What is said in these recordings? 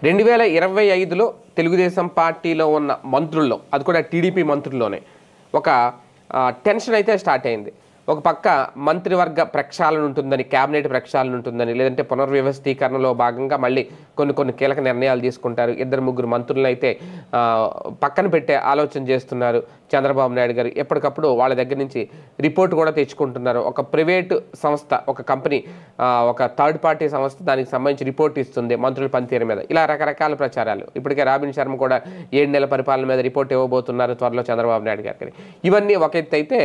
2025లో తెలుగుదేశం పార్టీలో ఉన్న మంత్రుల్లో, అది కూడా టీడీపీ మంత్రుల్లోనే ఒక టెన్షన్ అయితే స్టార్ట్ అయింది. ఒక పక్క మంత్రివర్గ ప్రక్షాళన ఉంటుందని, క్యాబినెట్ ప్రక్షాళన ఉంటుందని, లేదంటే పునర్వ్యవస్థీకరణలో భాగంగా మళ్ళీ కొన్ని కీలక నిర్ణయాలు తీసుకుంటారు. 2-3 మంత్రులను అయితే పక్కన పెట్టే ఆలోచన చేస్తున్నారు చంద్రబాబు నాయుడు గారు. ఎప్పటికప్పుడు వాళ్ళ దగ్గర నుంచి రిపోర్ట్ కూడా తెచ్చుకుంటున్నారు. ఒక ప్రైవేటు సంస్థ, ఒక కంపెనీ, ఒక థర్డ్ పార్టీ సంస్థ దానికి సంబంధించి రిపోర్ట్ ఇస్తుంది మంత్రుల పనితీరు మీద. ఇలా రకరకాల ప్రచారాలు. ఇప్పటికే రాబిన్ శర్మ కూడా 7 నెలల పరిపాలన మీద రిపోర్ట్ ఇవ్వబోతున్నారు త్వరలో చంద్రబాబు నాయుడు గారికి. ఇవన్నీ ఒక ఎత్తు అయితే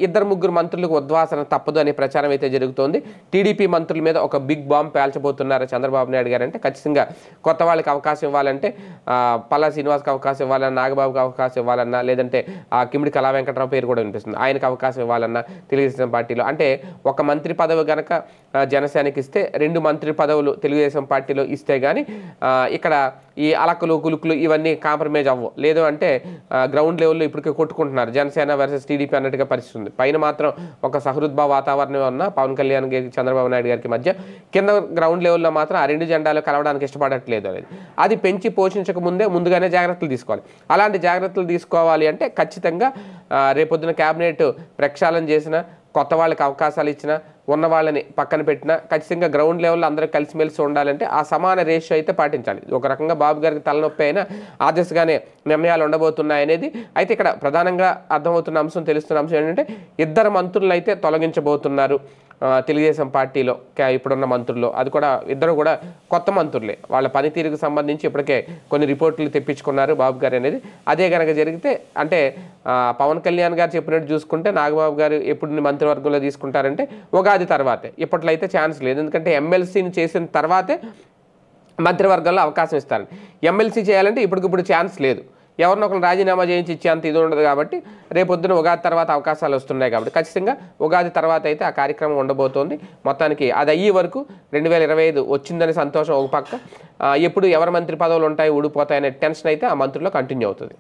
2-3 మంత్రులకు ఉద్వాసన తప్పదు అనే ప్రచారం అయితే జరుగుతోంది. టీడీపీ మంత్రుల మీద ఒక బిగ్ బాంబ్ పేల్చబోతున్నారు చంద్రబాబు నాయుడు గారు. అంటే ఖచ్చితంగా కొత్త వాళ్ళకి అవకాశం ఇవ్వాలంటే పల్లా శ్రీనివాస్కి అవకాశం ఇవ్వాలన్నా, నాగబాబుకి అవకాశం ఇవ్వాలన్నా, లేదంటే కిమిడి కళా వెంకట్రావు పేరు కూడా వినిపిస్తుంది, ఆయనకు అవకాశం ఇవ్వాలన్నా తెలుగుదేశం పార్టీలో. అంటే ఒక మంత్రి పదవి కనుక జనసేనకి ఇస్తే 2 మంత్రి పదవులు తెలుగుదేశం పార్టీలో ఇస్తే కానీ ఇక్కడ ఈ అలకలు గులుకులు ఇవన్నీ కాంప్రమైజ్ అవ్వవు. లేదు అంటే గ్రౌండ్ లెవెల్లో ఇప్పటికే కొట్టుకుంటున్నారు జనసేన వర్సెస్ టీడీపీ అన్నట్టుగా పరిస్థితి ఉంది. పైన మాత్రం ఒక సహృద్భావ వాతావరణం ఉన్న పవన్ కళ్యాణ్ గారికి, చంద్రబాబు నాయుడు గారికి మధ్య, కింద గ్రౌండ్ లెవెల్లో మాత్రం ఆ 2 జెండాలు కలవడానికి ఇష్టపడట్లేదు అనేది. అది పెంచి పోషించక ముందుగానే జాగ్రత్తలు తీసుకోవాలి. అలాంటి జాగ్రత్తలు తీసుకోవాలి అంటే ఖచ్చితంగా రేపొద్దున క్యాబినెట్ ప్రక్షాళన చేసిన, కొత్త వాళ్ళకి అవకాశాలు ఇచ్చిన, ఉన్న వాళ్ళని పక్కన పెట్టినా ఖచ్చితంగా గ్రౌండ్ లెవెల్లో అందరూ కలిసిమెలిసి ఉండాలంటే ఆ సమాన రేషియో అయితే పాటించాలి. ఒక రకంగా బాబు గారికి తలనొప్పి అయినా ఆ దిశగానే నిర్ణయాలు ఉండబోతున్నాయి అనేది అయితే ఇక్కడ ప్రధానంగా అర్థమవుతున్న అంశం, తెలుస్తున్న అంశం ఏంటంటే 2 మంత్రులు అయితే తొలగించబోతున్నారు తెలుగుదేశం పార్టీలో ఇప్పుడున్న మంత్రుల్లో. అది కూడా 2 కూడా కొత్త మంత్రులే. వాళ్ళ పనితీరుకు సంబంధించి ఇప్పటికే కొన్ని రిపోర్టులు తెప్పించుకున్నారు బాబు గారు అనేది. అదే కనుక జరిగితే అంటే పవన్ కళ్యాణ్ గారు చెప్పినట్టు చూసుకుంటే నాగబాబు గారు ఎప్పుడు మంత్రివర్గంలో తీసుకుంటారంటే ఉగాది తర్వాతే. ఇప్పట్లో అయితే ఛాన్స్ లేదు, ఎందుకంటే ఎమ్మెల్సీని చేసిన తర్వాతే మంత్రివర్గంలో అవకాశం ఇస్తారు. ఎమ్మెల్సీ చేయాలంటే ఇప్పటికిప్పుడు ఛాన్స్ లేదు, ఎవరినొకరు రాజీనామా చేయించి ఇచ్చేంత ఇది ఉండదు. కాబట్టి రేపొద్దున ఉగాది తర్వాత అవకాశాలు వస్తున్నాయి. కాబట్టి ఖచ్చితంగా ఉగాది తర్వాత అయితే ఆ కార్యక్రమం ఉండబోతోంది. మొత్తానికి అది అయ్యే వరకు 2025 వచ్చిందని సంతోషం ఒక పక్క, ఎప్పుడు ఎవరి మంత్రి పదవులు ఉంటాయి ఊడిపోతాయనే టెన్షన్ అయితే ఆ మంత్రుల్లో కంటిన్యూ అవుతుంది.